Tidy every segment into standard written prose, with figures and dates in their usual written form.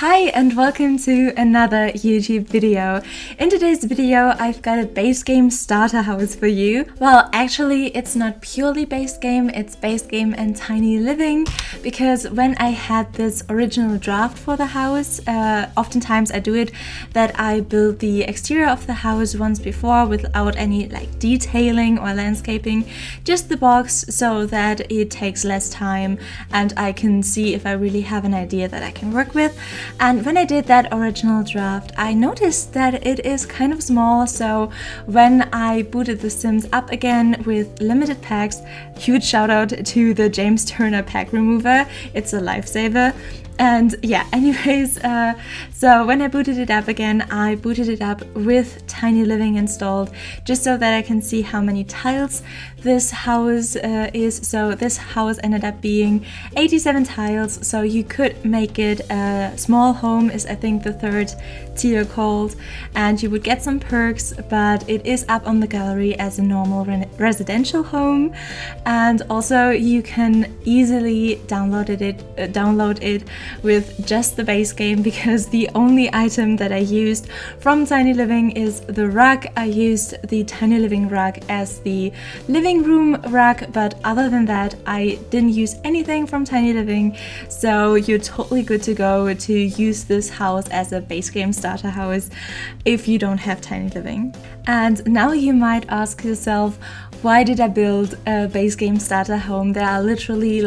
Hi and welcome to another YouTube video. In today's video I've got a base game starter house for you. Well, actually it's not purely base game, it's base game and tiny living, because when I had this original draft for the house, oftentimes I do it that I build the exterior of the house once before without any detailing or landscaping, just the box, so that it takes less time and I can see if I really have an idea that I can work with. And when I did that original draft, I noticed that it is kind of small, so when I booted The Sims up again with limited packs, huge shout out to the James Turner pack remover, it's a lifesaver. And yeah, anyways, so when I booted it up again, I booted it up with Tiny Living installed, just so that I can see how many tiles this house is. So this house ended up being 87 tiles, so you could make it a small home, is I think the third tier called, and you would get some perks, but it is up on the gallery as a normal residential home. And also you can easily download it with just the base game, because the only item that I used from Tiny Living is the rug. I used the Tiny Living rug as the living room rug, but other than that I didn't use anything from Tiny Living, so you're totally good to go to use this house as a base game starter house if you don't have Tiny Living. And now you might ask yourself, why did I build a base game starter home? There are literally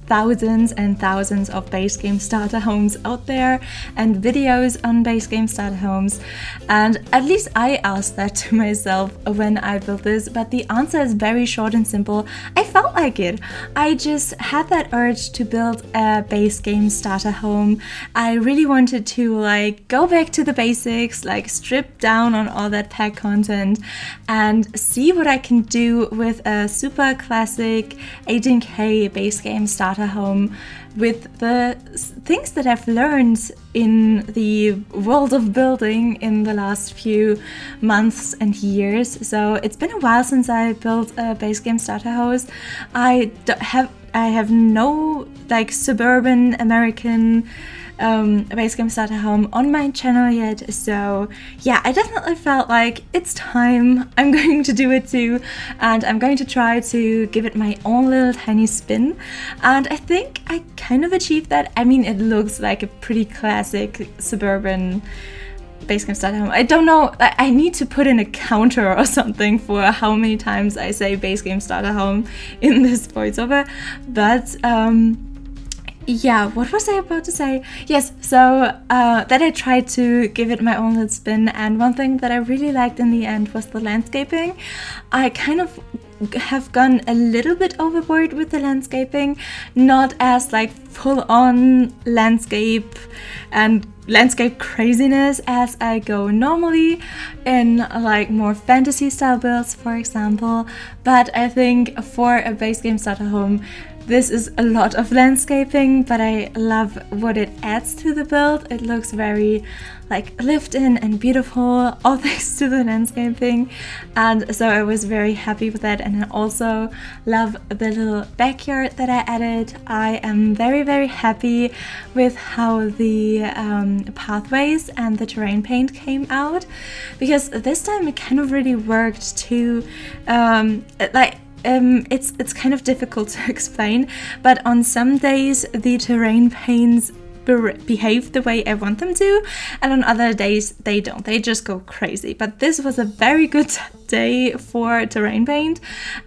thousands and thousands of base game starter homes out there and videos on base game starter homes, and at least I asked that to myself when I built this, but the answer is very short and simple. I felt like it. I just had that urge to build a base game starter home. I really wanted to go back to the basics, strip down on all that pack content and see what I can do with a super classic 18K base game starter home with the things that I've learned in the world of building in the last few months and years. So it's been a while since I built a base game starter house. I have no suburban American base game starter home on my channel yet, so yeah, I definitely felt like it's time. I'm going to do it too, and I'm going to try to give it my own little tiny spin, and I think I kind of achieved that. I mean, it looks like a pretty classic suburban base game starter home. I don't know, I need to put in a counter or something for how many times I say base game starter home in this voiceover, but yeah, what was I about to say? Yes, so that I tried to give it my own little spin, and one thing that I really liked in the end was the landscaping. I kind of have gone a little bit overboard with the landscaping, not as full-on landscape and landscape craziness as I go normally in more fantasy style builds, for example, but I think for a base game starter home this is a lot of landscaping, but I love what it adds to the build. It looks very lived in and beautiful, all thanks to the landscaping, and so I was very happy with that. And I also love the little backyard that I added. I am very, very happy with how the pathways and the terrain paint came out, because this time it kind of really worked to it's kind of difficult to explain, but on some days the terrain paints behave the way I want them to, and on other days they don't. They just go crazy. But this was a very good day for terrain paint,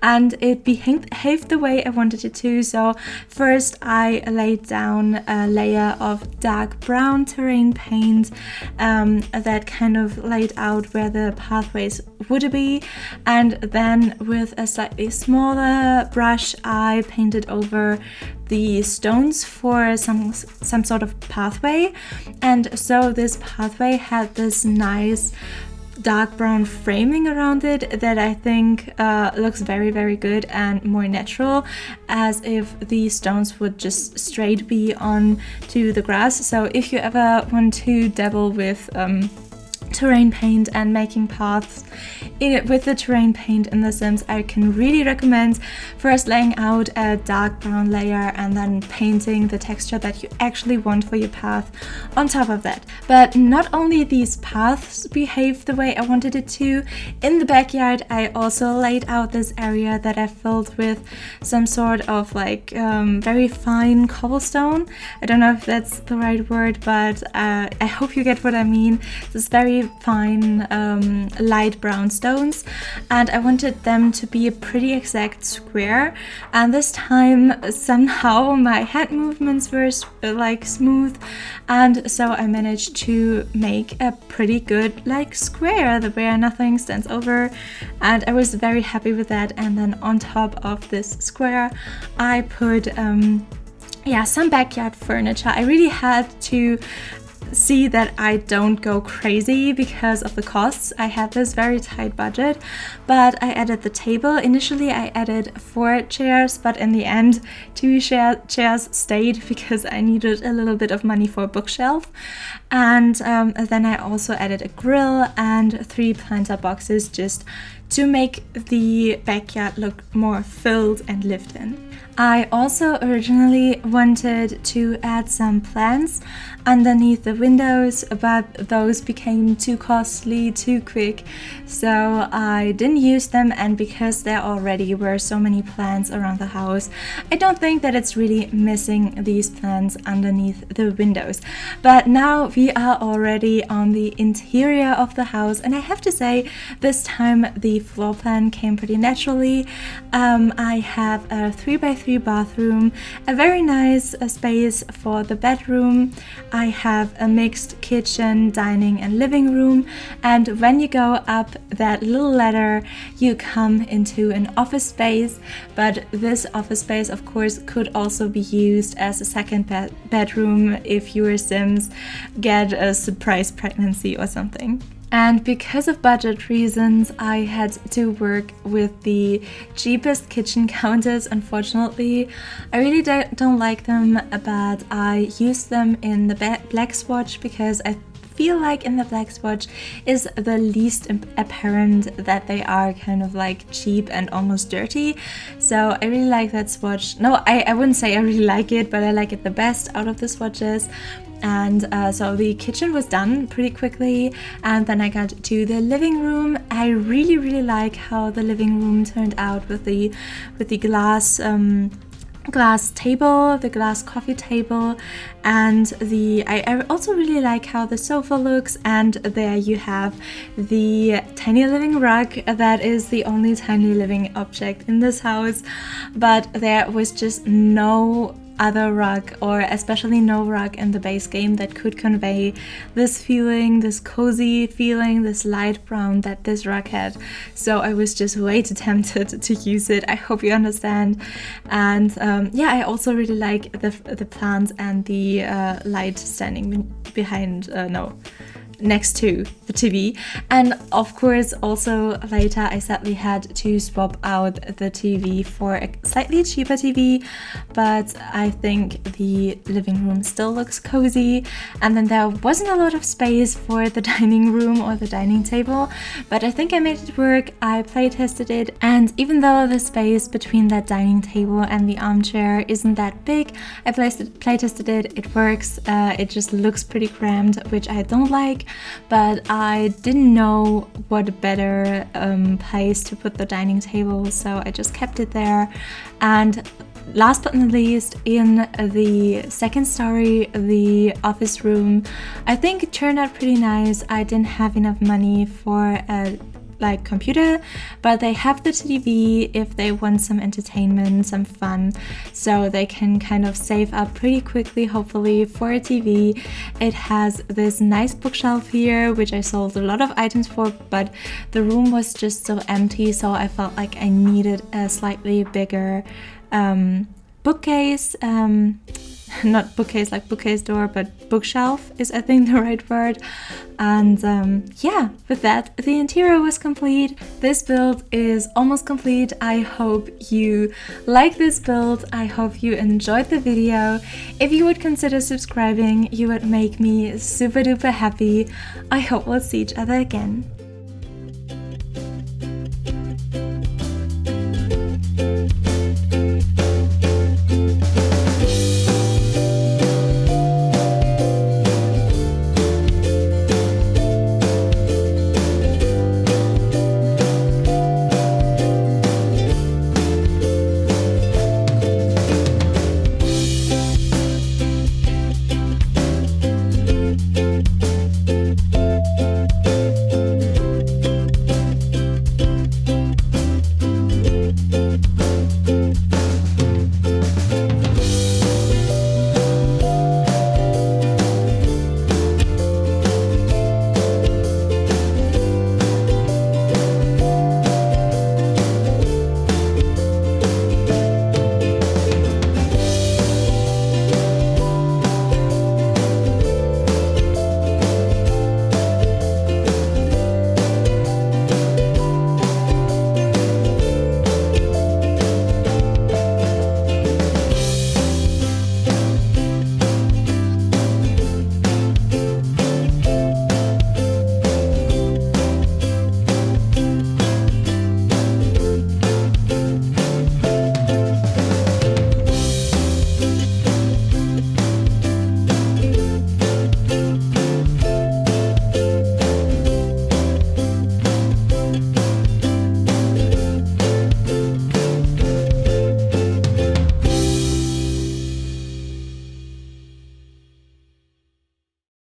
and it behaved the way I wanted it to. So first I laid down a layer of dark brown terrain paint that kind of laid out where the pathways would be, and then with a slightly smaller brush I painted over the stones for some sort of pathway. And so this pathway had this nice dark brown framing around it that I think looks very, very good and more natural, as if the stones would just straight be on to the grass. So if you ever want to dabble with terrain paint and making paths with the terrain paint in The Sims, I can really recommend first laying out a dark brown layer and then painting the texture that you actually want for your path on top of that. But not only these paths behave the way I wanted it to, in the backyard I also laid out this area that I filled with some sort of like very fine cobblestone. I don't know if that's the right word, but I hope you get what I mean. This very fine light brown stones, and I wanted them to be a pretty exact square, and this time somehow my hand movements were like smooth, and so I managed to make a pretty good like square where nothing stands over, and I was very happy with that. And then on top of this square I put some backyard furniture. I really had to see that I don't go crazy because of the costs. I had this very tight budget, but I added the table. Initially I added 4 chairs, but in the end 2 chairs stayed because I needed a little bit of money for a bookshelf. And then I also added a grill and 3 planter boxes just to make the backyard look more filled and lived in. I also originally wanted to add some plants underneath the windows, but those became too costly too quick, so I didn't use them. And because there already were so many plants around the house, I don't think that it's really missing these plants underneath the windows. But now we are already on the interior of the house, and I have to say this time the floor plan came pretty naturally. I have a 3x3 bathroom, a very nice space for the bedroom. I have a mixed kitchen, dining and living room, and when you go up that little ladder you come into an office space, but this office space of course could also be used as a second bedroom if your Sims get a surprise pregnancy or something. And because of budget reasons, I had to work with the cheapest kitchen counters, unfortunately. I really don't like them, but I use them in the black swatch because I feel like in the black swatch is the least apparent that they are kind of like cheap and almost dirty. So I really like that swatch. No, I wouldn't say I really like it, but I like it the best out of the swatches. And so the kitchen was done pretty quickly, and then I got to the living room. I really like how the living room turned out with the glass table, the glass coffee table, and I also really like how the sofa looks. And there you have the tiny living rug. That is the only tiny living object in this house, but there was just no other rug, or especially no rug in the base game, that could convey this feeling, this cozy feeling, this light brown that this rug had. So I was just way too tempted to use it. I hope you understand. And I also really like the plants and the light standing behind next to the TV. And of course also later I sadly had to swap out the TV for a slightly cheaper TV, but I think the living room still looks cozy. And then there wasn't a lot of space for the dining room or the dining table, but I think I made it work. I play tested it, and even though the space between that dining table and the armchair isn't that big, I play tested it. It works. It just looks pretty cramped, which I don't like. But I didn't know what better place to put the dining table, so I just kept it there. And last but not least, in the second story, the office room, I think it turned out pretty nice. I didn't have enough money for a computer, but they have the TV if they want some entertainment, some fun, so they can kind of save up pretty quickly, hopefully, for a TV. It has this nice bookshelf here, which I sold a lot of items for, but the room was just so empty, so I felt like I needed a slightly bigger bookcase. Not bookcase like bookcase door, but bookshelf is I think the right word. And with that, the interior was complete. This build is almost complete. I hope you like this build. I hope you enjoyed the video. If you would consider subscribing, you would make me super duper happy. I hope we'll see each other again.